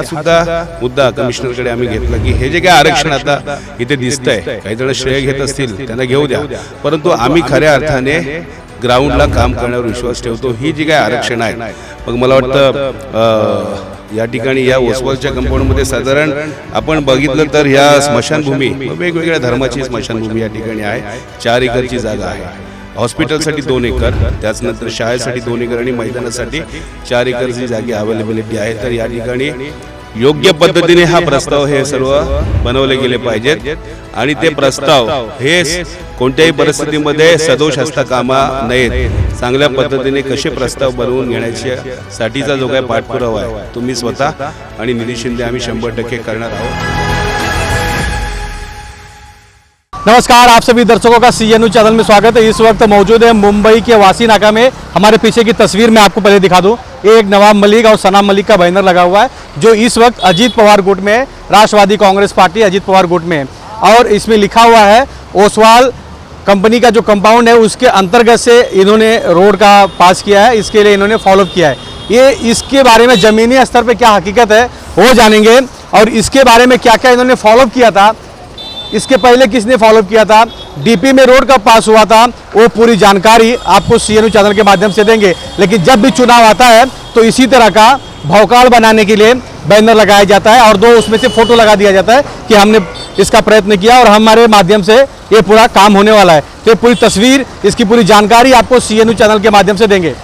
सुद्धा मुद्दा कमिशनरकडे आम्ही घेतला की हे जे काय आरक्षण आता इथे दिसतंय, काही जण श्रेय घेत असतील त्यांना घेऊ द्या, परंतु आम्ही खऱ्या अर्थाने ग्राउंडला काम करण्यावर विश्वास ठेवतो. ही जी काय आरक्षण आहे, मग मला वाटतं या ठिकाणी या ओसवालच्या कंपाऊंडमध्ये साधारण आपण बघितलं तर ह्या स्मशानभूमी, वेगवेगळ्या धर्माची स्मशानभूमी या ठिकाणी आहे. 4 एकरची जागा आहे. हॉस्पिटलसाठी 2 एकर, त्याचनंतर शाळेसाठी 2 एकर आणि मैदानासाठी 4 एकरची जागा अवेलेबिलिटी आहे. तर या ठिकाणी योग्य पद्धतीने हा प्रस्ताव हे सर्व बनवले गेले पाहिजेत आणि ते प्रस्ताव हे कोणत्याही परिस्थितीमध्ये सदोष असता कामा नयेत. चांगल्या पद्धतीने कसे प्रस्ताव बनवून घेण्यासाठीचा जो काही पाठपुरावा आहे तुम्ही स्वतः आणि निधी शिंदे आम्ही 100% करणार आहोत. नमस्कार, आप सभी दर्शकों का CNU चैनल में स्वागत है। इस वक्त मौजूद है मुंबई के वासी नाका में। हमारे पीछे की तस्वीर मैं आपको पहले दिखा दूं, एक नवाब मलिक और सना मलिक का बैनर लगा हुआ है जो इस वक्त अजीत पवार गुट में, राष्ट्रवादी कांग्रेस पार्टी अजीत पवार गुट में, और इसमें लिखा हुआ है ओसवाल कंपनी का जो कंपाउंड है उसके अंतर्गत से इन्होंने रोड का पास किया है, इसके लिए इन्होंने फॉलोअप किया है। ये इसके बारे में ज़मीनी स्तर पर क्या हकीकत है वो जानेंगे, और इसके बारे में क्या क्या इन्होंने फॉलोअप किया था, इसके पहले किसने फॉलोअप किया था, डीपी में रोड कब पास हुआ था, वो पूरी जानकारी आपको CNU चैनल के माध्यम से देंगे। लेकिन जब भी चुनाव आता है तो इसी तरह का भौकाल बनाने के लिए बैनर लगाया जाता है और 2 उसमें से फोटो लगा दिया जाता है कि हमने इसका प्रयत्न किया और हमारे माध्यम से ये पूरा काम होने वाला है। तो ये पूरी तस्वीर, इसकी पूरी जानकारी आपको CNU चैनल के माध्यम से देंगे।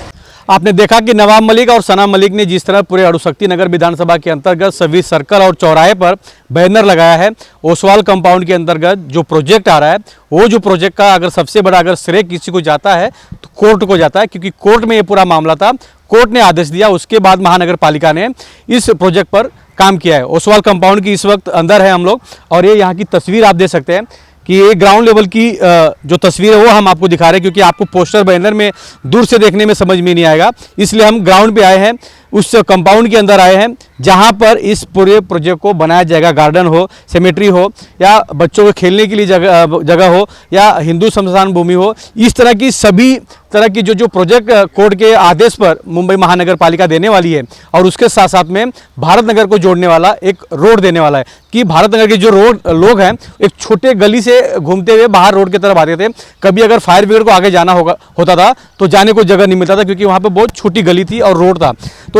आपने देखा कि नवाब मलिक और सना मलिक ने जिस तरह पूरे अड़ुशक्ति नगर विधानसभा के अंतर्गत सभी सर्कल और चौराहे पर बैनर लगाया है, ओसवाल कंपाउंड के अंतर्गत जो प्रोजेक्ट आ रहा है, वो जो प्रोजेक्ट का अगर सबसे बड़ा अगर श्रेय किसी को जाता है तो कोर्ट को जाता है, क्योंकि कोर्ट में ये पूरा मामला था, कोर्ट ने आदेश दिया, उसके बाद महानगर पालिका ने इस प्रोजेक्ट पर काम किया है। ओसवाल कंपाउंड की इस वक्त अंदर है हम लोग, और ये यहाँ की तस्वीर आप देख सकते हैं कि ये ग्राउंड लेवल की जो तस्वीर है वो हम आपको दिखा रहे हैं, क्योंकि आपको पोस्टर बैनर में दूर से देखने में समझ में नहीं आएगा, इसलिए हम ग्राउंड पे आए हैं, उस कंपाउंड के अंदर आए हैं जहां पर इस पूरे प्रोजेक्ट को बनाया जाएगा। गार्डन हो, सेमेट्री हो, या बच्चों के खेलने के लिए जगह हो, या हिंदू शमशान भूमि हो, इस तरह की सभी तरह की जो प्रोजेक्ट कोर्ट के आदेश पर मुंबई महानगर पालिका देने वाली है, और उसके साथ साथ में भारत नगर को जोड़ने वाला एक रोड देने वाला है कि भारत नगर के जो लोग हैं एक छोटे गली से घूमते हुए बाहर रोड की तरफ आते थे। कभी अगर फायर ब्रिगेड को आगे जाना होता था तो जाने को जगह नहीं मिलता था, क्योंकि वहाँ पर बहुत छोटी गली थी और रोड था। तो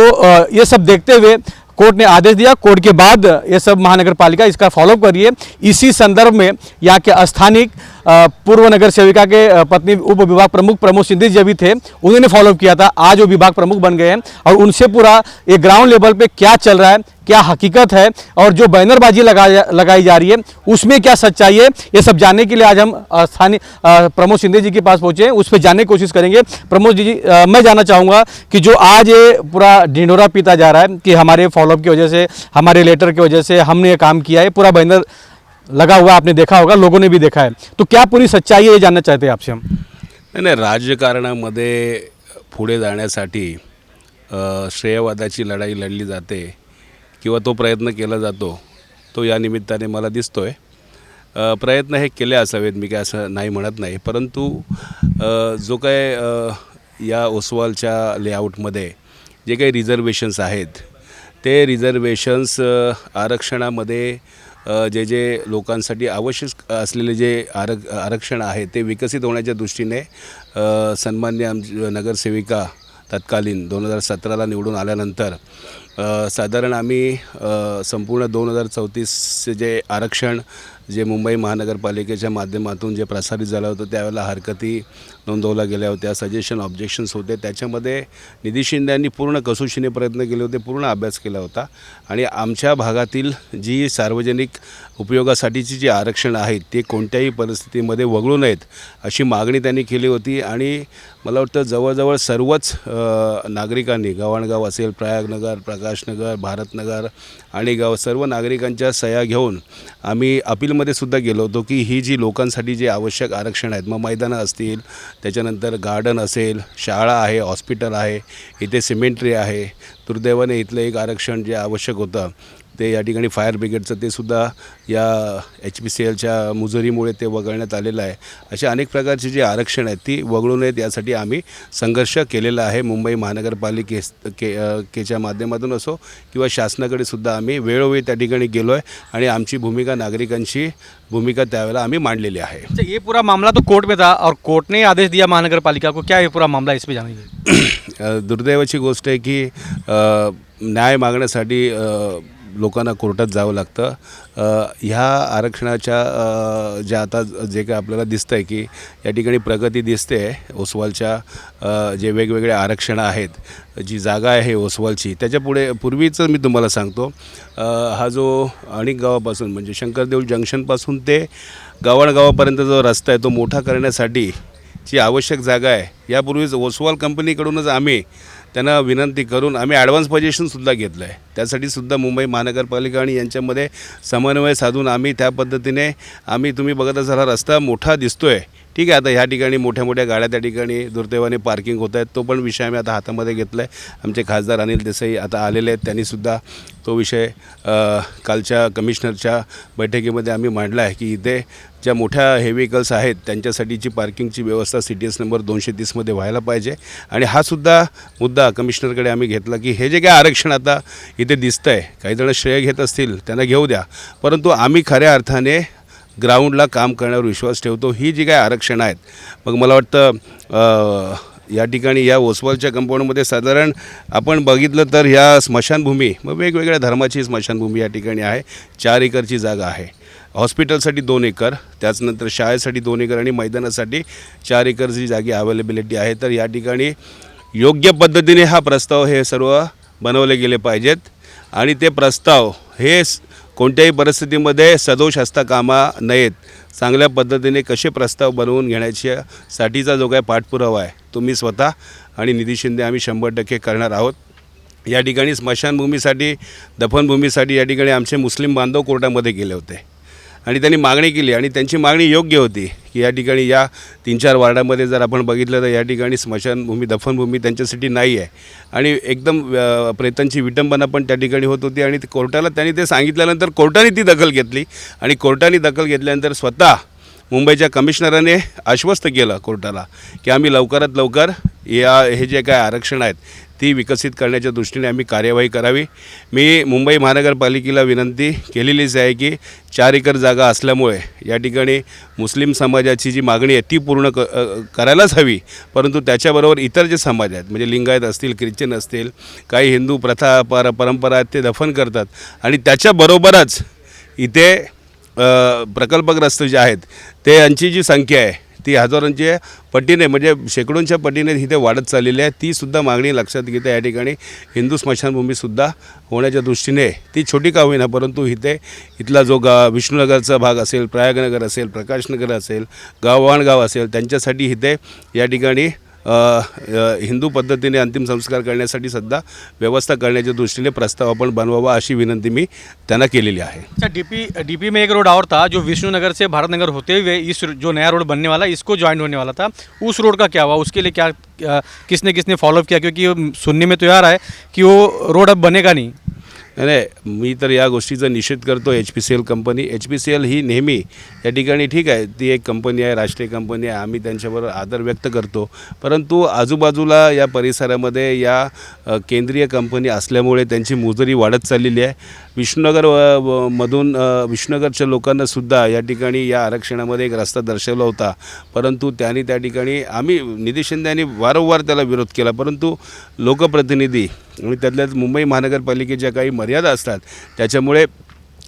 ये सब देखते हुए कोर्ट ने आदेश दिया, कोर्ट के बाद ये सब महानगर पालिका इसका फॉलोअप करिए। इसी संदर्भ में यहाँ के स्थानिक पूर्व नगर सेविका के पत्नी उप विभाग प्रमुख प्रमोद सिंधे जी भी थे, उन्होंने फॉलोअप किया था, आज वो विभाग प्रमुख बन गए हैं, और उनसे पूरा ये ग्राउंड लेवल पे क्या चल रहा है, क्या हकीकत है, और जो बैनरबाजी लगाई जा रही है उसमें क्या सच्चाई है, ये सब जानने के लिए आज हम स्थानीय प्रमोद सिंधे जी के पास पहुंचे हैं, उस पर जानने की कोशिश करेंगे। प्रमोद जी, मैं जानना चाहूँगा कि जो आज ये पूरा ढिंढोरा पीता जा रहा है कि हमारे फॉलोअप की वजह से, हमारे लेटर की वजह से हमने ये काम किया है, पूरा बैनर लगा हुआ आपने देखा होगा, लोगों ने भी देखा है, तो क्या पूरी सच्चाई है ये जानना चाहते हैं आपसे हम। नाही, राजकारणामध्ये पुढे जाण्यासाठी श्रेयवादाची लढाई लढली जाते किंवा तो प्रयत्न केला जातो, तो या निमित्ताने मला दिसतोय। प्रयत्न हे केले असावेत, मी काय असं नाही म्हणत नाही, परंतु जो काय या ओसवालच्या लेआउटमध्ये जे काही रिझर्वेशन्स आहेत ते रिझर्वेशन्स आरक्षणामध्ये जे लोकांसाठी आवश्यक असलेले जे आरक्षण आहे ते विकसित होण्याच्या दृष्टीने सन्मान्य नगरसेविका तत्कालीन 2017ला निवडून आल्यानंतर साधारण आम्ही संपूर्ण 2034 जे आरक्षण जे मुंबई महानगरपालिकेच्या माध्यमातून जे प्रसारित झालं होतं त्यावेळेला हरकती नोंदवल्या गेल्या होत्या, सजेशन ऑब्जेक्शन्स होते, त्याच्यामध्ये निधी शिंदे यांनी पूर्ण कसोशीने प्रयत्न केले होते, पूर्ण अभ्यास केला होता, आणि आमच्या भागातील जी सार्वजनिक उपयोगासाठीची जी आरक्षण आहेत ते कोणत्याही परिस्थितीमध्ये वगळू नयेत अशी मागणी त्यांनी केली होती। आणि मला वाटतं जवळजवळ सर्वच नागरिकांनी, गव्हाणगाव असेल, प्रयागनगर, प्रकाशनगर, भारतनगर आणि गाव सर्व नागरिकांच्या सह्या घेऊन आम्ही अपीलमध्ये सुद्धा गेलो होतो की ही जी लोकांसाठी जे आवश्यक आरक्षण आहेत, मग मैदानं असतील, त्याच्यानंतर गार्डन असेल, शाळा आहे, हॉस्पिटल आहे, इथे सिमेंट्री आहे, दुर्दैवाने इथलं एक आरक्षण जे आवश्यक होतं ते या ठिकाणी फायर ब्रिगेडचं ते सुद्धा या HPCLच्या मुजोरीमुळे ते वगळण्यात आलेलं आहे. अशा अनेक प्रकारची जी आरक्षण आहेत ती वगळू नयेत यासाठी आम्ही संघर्ष केलेला आहे. मुंबई महानगरपालिकेच्या माध्यमातून असो किंवा शासनाकडे सुद्धा आम्ही वेळोवेळी त्या ठिकाणी गेलो आहे आणि आमची भूमिका नागरिकांची भूमिका त्यावेळेला आम्ही मांडलेली आहे. अच्छा, ये पूरा मामला तो कोर्ट में था और कोर्ट ने आदेश दिया महानगर पालिका को, क्या ये पूरा मामला इस पे जानेंगे? दुर्दैवाची गोष्ट आहे की न्याय मागण्यासाठी लोकांना कोर्टात जावं लागतं. ह्या आरक्षणाच्या ज्या आता जे काय आपल्याला दिसतं आहे की या ठिकाणी प्रगती दिसते आहे. ओसवालच्या जे वेगवेगळे आरक्षणं आहेत, जी जागा आहे ओसवालची, त्याच्यापुढे पूर्वीचं मी तुम्हाला सांगतो, हा जो अणिक गावापासून म्हणजे शंकरदेव जंक्शनपासून ते गव्हाणगावापर्यंत जो रस्ता आहे तो मोठा करण्यासाठी जी आवश्यक जागा आहे, यापूर्वीच ओसवाल कंपनीकडूनच आम्ही त्यांना विनंती करून आम्ही ॲडव्हान्स पोझिशनसुद्धा घेतलं आहे. त्यासाठी सुद्धा मुंबई महानगरपालिका आणि यांच्यामध्ये समन्वय साधून आम्ही त्या पद्धतीने तुम्ही बघत असाल हा रस्ता मोठा दिसतो आहे, ठीक आहे. आता ह्या ठिकाणी मोठ्या मोठ्या गाड्या त्या ठिकाणी दुर्दैवाने पार्किंग होत आहेत, तो पण विषय आम्ही आता हातामध्ये घेतला आहे. आमचे खासदार अनिल देसाई आता आलेले आहेत, त्यांनीसुद्धा तो विषय कालच्या कमिशनरच्या बैठकीमध्ये आम्ही मांडला आहे की इथे ज्या मोठ्या हे व्हेकल्स आहेत त्यांच्यासाठीची पार्किंगची व्यवस्था CTS नंबर 230मध्ये व्हायला पाहिजे. आणि हा सुद्धा मुद्दा कमिशनरकडे आम्ही घेतला की हे जे काय आरक्षण आता इथे दिसतं आहे, काही जण श्रेय घेत असतील त्यांना घेऊ द्या, परंतु आम्ही खऱ्या अर्थाने ग्राउंडला काम करण्यावर विश्वास ठेवतो. ही जी काय आरक्षणं आहेत, मग मला वाटतं या ठिकाणी या ओसवालच्या कंपाऊंडमध्ये साधारण आपण बघितलं तर ह्या स्मशानभूमी, मग वेगवेगळ्या धर्माची स्मशानभूमी या ठिकाणी आहे. 4 एकरची जागा आहे. हॉस्पिटलसाठी 2 एकर, त्याचनंतर शाळेसाठी 2 एकर आणि मैदानासाठी 4 एकरची जागी अवेलेबिलिटी आहे. तर या ठिकाणी योग्य पद्धतीने हा प्रस्ताव हे सर्व बनवले गेले पाहिजेत आणि ते प्रस्ताव हे कोणत्याही परिस्थितीमध्ये सदोष असता कामा नयेत. चांगल्या पद्धतीने कसे प्रस्ताव बनवून घेण्यासाठीचा जो काय पाठपुरावा आहे तो मी स्वतः आणि निधी शिंदे आम्ही 100% करणार आहोत. या ठिकाणी स्मशानभूमीसाठी, दफनभूमीसाठी या ठिकाणी आमचे मुस्लिम बांधव कोर्टामध्ये गेले होते आणि त्यांनी मागणी केली आणि त्यांची मागणी योग्य होती की या ठिकाणी या 3-4 वार्डामध्ये जर आपण बघितलं तर या ठिकाणी स्मशानभूमी, दफनभूमी त्यांच्यासाठी नाही आहे आणि एकदम प्रेतांची विटंबना पण त्या ठिकाणी होत होती. आणि कोर्टाला त्यांनी ते सांगितल्यानंतर कोर्टाने ती दखल घेतली आणि कोर्टाने दखल घेतल्यानंतर स्वतः मुंबईच्या कमिशनराने आश्वस्त केलं कोर्टाला की आम्ही लवकरात लवकर हे जे काय आरक्षण आहेत ती विकसित करण्याच्या दृष्टीने आम्ही कार्यवाही करावी. मी मुंबई महानगरपालिकेला विनंती केलेलीच आहे की 4 एकर जागा असल्यामुळे या ठिकाणी मुस्लिम समाजाची जी मागणी आहे ती पूर्ण करायलाच हवी, परंतु त्याच्याबरोबर इतर जे समाज आहेत म्हणजे लिंगायत असतील, ख्रिश्चन असतील, काही हिंदू प्रथा परंपरा आहेत ते दफन करतात आणि त्याच्याबरोबरच इथे प्रकल्पग्रस्त जे आहेत ते यांची जी संख्या आहे ती हजारांच्या पटीने म्हणजे शेकडोंच्या पटीने इथे वाढत चाललेली आहे. तीसुद्धा मागणी लक्षात घेता या ठिकाणी हिंदू स्मशानभूमीसुद्धा होण्याच्या दृष्टीने ती छोटी का होईना, परंतु इथला जो विष्णुनगरचा भाग असेल, प्रयागनगर असेल, प्रकाशनगर असेल, गव्हाणगाव असेल, त्यांच्यासाठी इथे या ठिकाणी हिंदू पद्धतीने अंतिम संस्कार करण्यासाठी सुद्धा व्यवस्था करण्याच्या दृष्टीने प्रस्ताव आपण बनवावा अशी विनंती मी त्यांना केलेली आहे. अच्छा, डीपी में एक रोड और था जो विष्णुनगर से भारतनगर होते हुए इस जो नया रोड बनने वाला इसको ज्वाइन होने वाला था, उस रोड का क्या हुआ? उसके लिए क्या किसने फॉलोअप किया? क्योंकि सुनने में तो यार है कि वो रोड अब बनेगा नहीं. नाही, मी तर या गोष्टीचा निषेध करतो. HPCL कंपनी, HPCL ही नेहमी या ठिकाणी ठीक आहे, ती एक कंपनी आहे, राष्ट्रीय कंपनी आहे, आम्ही त्यांच्याबरोबर आदर व्यक्त करतो, परंतु आजूबाजूला या परिसरामध्ये या केंद्रीय कंपनी असल्यामुळे त्यांची मुजरी वाढत चाललेली आहे. विष्णुनगर विष्णुनगरच्या लोकांनासुद्धा या ठिकाणी या आरक्षणामध्ये एक रस्ता दर्शवला होता, परंतु त्यांनी त्या ठिकाणी आम्ही निधी शिंदे यांनी वारंवार त्याला विरोध केला, परंतु लोकप्रतिनिधी आणि त्यातल्याच मुंबई महानगरपालिकेच्या काही मर्यादा असतात त्याच्यामुळे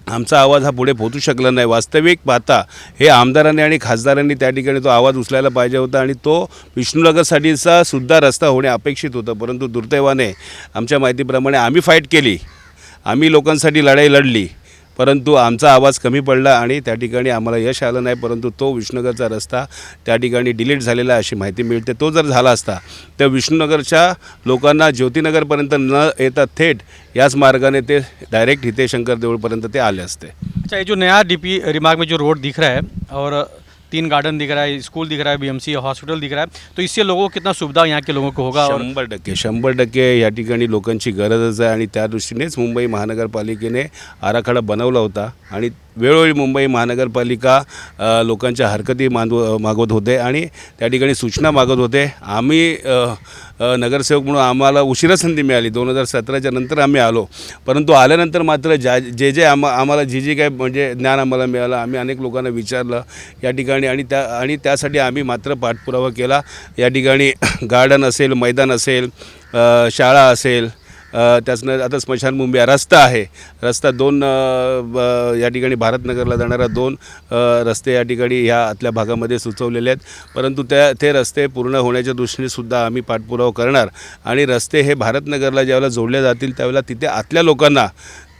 आमचा आवाज हा पुढे पोहोचू शकला नाही. वास्तविक पाहता हे आमदारांनी आणि खासदारांनी त्या ठिकाणी तो आवाज उचलायला पाहिजे होता आणि तो विष्णुनगरसाठीचा सुद्धा रस्ता होणे अपेक्षित होतं, परंतु दुर्दैवाने आमच्या माहितीप्रमाणे आम्ही फाईट केली, आम्ही लोकांसाठी लढाई लढली, परंतु आमचा आवाज कमी पडला आणि त्या ठिकाणी आम्हाला यश आलं नाही. परंतु तो विष्णुनगरचा रस्ता त्या ठिकाणी डिलीट झालेला अशी माहिती मिळते. तो जर झाला असता तर विष्णुनगरच्या लोकांना ज्योतिनगरपर्यंत न येता थेट याच मार्गाने ते डायरेक्ट इथे शंकर देऊळपर्यंत ते आले असते. अच्छा, ये जो नया डीपी रिमार्क में जो रोड दिख रहा है और 3 गार्डन दिख रहा है, स्कूल दिख रहा है, बीएमसी हॉस्पिटल दिख रहा है, तो इससे लोगों को कितना सुविधा यहाँ के लोगों को होगा? और 100% या ठिकाणी लोकांची गरजच आहे आणि त्या दृष्टीनेच मुंबई महानगरपालिकेने आराखडा बनवला होता आणि वेळोवेळी मुंबई महानगरपालिका लोकांच्या हरकती मागवत होते आणि त्या ठिकाणी सूचना मागत होते. आम्ही नगरसेवक म्हणून आम्हाला उशिरा संधी मिळाली, 2017च्या नंतर आम्ही आलो. परंतु आल्यानंतर मात्र जे आम्हाला जी काय म्हणजे ज्ञान आम्हाला मिळालं, आम्ही अनेक लोकांना विचारलं या ठिकाणी आणि त्यासाठी आम्ही मात्र पाठपुरावा केला. या ठिकाणी गार्डन असेल, मैदान असेल, शाळा असेल, त्याचनं आता स्मशानभूमी आहे, रस्ता आहे, रस्ता 2 या ठिकाणी भारतनगरला जाणारा 2 रस्ते या ठिकाणी ह्या आतल्या भागामध्ये सुचवलेले आहेत. परंतु ते रस्ते पूर्ण होण्याच्या दृष्टीने सुद्धा आम्ही पाठपुरावा करणार आणि रस्ते हे भारतनगरला ज्यावेळेला जोडले जातील त्यावेळेला तिथे आतल्या लोकांना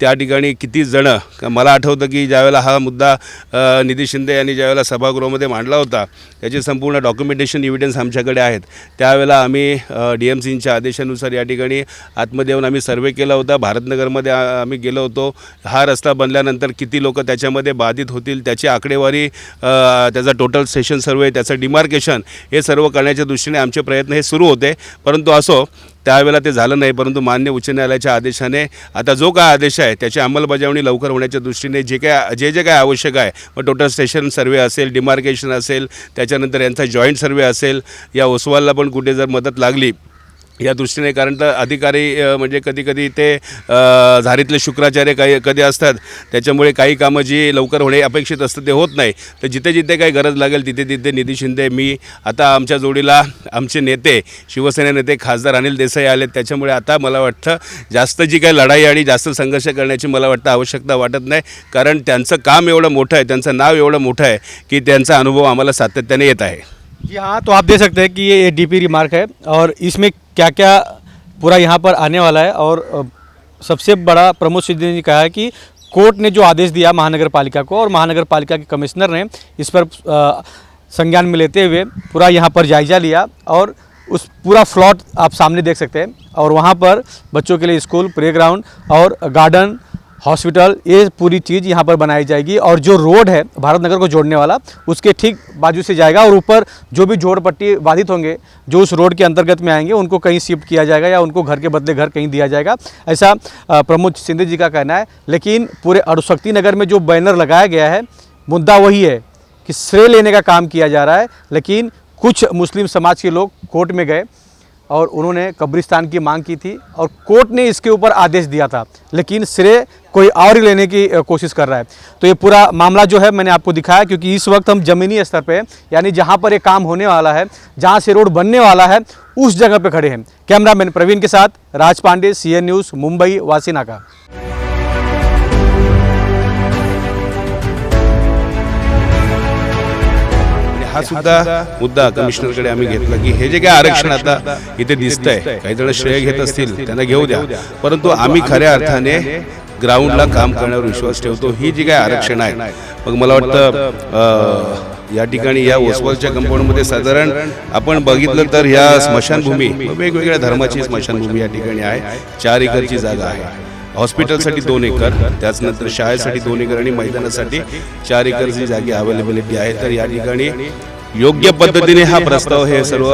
त्या ठिकाणी किती जणं, मला आठवतं की ज्यावेळेला हा मुद्दा निधी शिंदे यांनी ज्यावेळेला सभागृहामध्ये मांडला होता त्याचे संपूर्ण डॉक्युमेंटेशन एव्हिडन्स आमच्याकडे आहेत. त्यावेळेला आम्ही DMCच्या आदेशानुसार या ठिकाणी आतमध्ये येऊन आम्ही सर्वे केला होता. भारतनगरमध्ये आम्ही गेलो होतो. हा रस्ता बनल्यानंतर किती लोक त्याच्यामध्ये बाधित होतील त्याची आकडेवारी, त्याचा टोटल स्टेशन सर्वे, त्याचं डिमार्केशन हे सर्व करण्याच्या दृष्टीने आमचे प्रयत्न हे सुरू होते. परंतु असो त्यावेळेला ते झालं नाही. परंतु मान्य उच्च न्यायालयाच्या आदेशाने आता जो काय आदेश आहे त्याची अंमलबजावणी लवकर होण्याच्या दृष्टीने जे काय आवश्यक आहे, मग टोटल स्टेशन सर्वे असेल, डिमार्केशन असेल, त्याच्यानंतर यांचा जॉईंट सर्वे असेल, या ओसवालला पण कुठे जर मदत लागली या दृष्टीने, कारण तर अधिकारी म्हणजे कधी ते झारीतले शुक्राचार्य कधी असतात, त्याच्यामुळे काही कामं जी लवकर होणे अपेक्षित असतं ते होत नाही. तर जिथे काही गरज लागेल तिथे निधी शिंदे, मी, आता आमच्या जोडीला आमचे नेते, शिवसेना नेते खासदार अनिल देसाई आले. त्याच्यामुळे आता मला वाटतं जास्त जी काही लढाई आणि जास्त संघर्ष करण्याची मला वाटतं आवश्यकता वाटत नाही, कारण त्यांचं काम एवढं मोठं आहे, त्यांचं नाव एवढं मोठं आहे की त्यांचा अनुभव आम्हाला सातत्याने येत आहे. जी हाँ, तो आप देख सकते हैं कि ये DP रिमार्क है और इसमें क्या क्या पूरा यहाँ पर आने वाला है. और सबसे बड़ा प्रमोद सिद्धि ने कहा है कि कोर्ट ने जो आदेश दिया महानगर पालिका को और महानगर पालिका के कमिश्नर ने इस पर संज्ञान में लेते हुए पूरा यहाँ पर जायज़ा लिया और उस पूरा प्लॉट आप सामने देख सकते हैं. और वहाँ पर बच्चों के लिए स्कूल, प्लेग्राउंड और गार्डन, हॉस्पिटल, ये पूरी चीज़ यहाँ पर बनाई जाएगी. और जो रोड है भारतनगर को जोड़ने वाला उसके ठीक बाजू से जाएगा और ऊपर जो भी झोपड़पट्टी बाधित होंगे जो उस रोड के अंतर्गत में आएंगे उनको कहीं शिफ्ट किया जाएगा या उनको घर के बदले घर कहीं दिया जाएगा, ऐसा प्रमोद सिंधे जी का कहना है. लेकिन पूरे अड़ुशक्ति नगर में जो बैनर लगाया गया है, मुद्दा वही है कि श्रेय लेने का काम किया जा रहा है. लेकिन कुछ मुस्लिम समाज के लोग कोर्ट में गए और उन्होंने कब्रिस्तान की मांग की थी और कोर्ट ने इसके ऊपर आदेश दिया था, लेकिन श्रेय कोई और ही लेने की कोशिश कर रहा है. तो ये पूरा मामला जो है मैंने आपको दिखाया, क्योंकि इस वक्त हम ज़मीनी स्तर पे, यानी जहाँ पर ये काम होने वाला है, जहाँ से रोड बनने वाला है, उस जगह पे खड़े हैं. कैमरामैन प्रवीण के साथ राज पांडे, CN न्यूज़, मुंबई, वासीनाका. हा सुद्धा मुद्दा कमिशनरकडे आम्ही घेतला की हे जे काय आरक्षण आता इथे दिसतंय, काही जण श्रेय घेत असतील त्यांना घेऊ द्या, परंतु आम्ही खऱ्या अर्थाने ग्राउंडला काम करण्यावर विश्वास ठेवतो. ही जी काय आरक्षण आहे, मग मला वाटतं या ठिकाणी या ओसवालच्या कंपाऊंडमध्ये साधारण आपण बघितलं तर ह्या स्मशानभूमी, वेगवेगळ्या धर्माची स्मशानभूमी या ठिकाणी आहे. 4 एकरची जागा आहे. हॉस्पिटलसाठी 2 एकर, त्याचनंतर शाळेसाठी 2 एकर आणि मैदानासाठी 4 एकरची जागी अवेलेबिलिटी आहे. तर या ठिकाणी योग्य पद्धतीने हा प्रस्ताव हे सर्व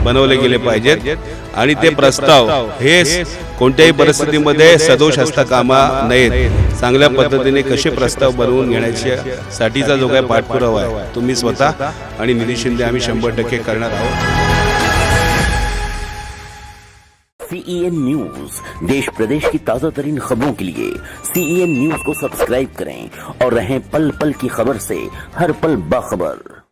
बनवले गेले पाहिजेत आणि ते प्रस्ताव हे कोणत्याही परिस्थितीमध्ये सदोष असता कामा नयेत. चांगल्या पद्धतीने कसे प्रस्ताव बनवून घेण्यासाठीचा जो काही पाठपुरावा आहे तो मी स्वतः आणि निधी शिंदे आम्ही 100% करणार आहोत. CEN न्यूज, देश प्रदेश की ताजा तरीन खबरों के लिए CEN न्यूज को सब्सक्राइब करें और रहें पल पल की खबर से हर पल बाखबर.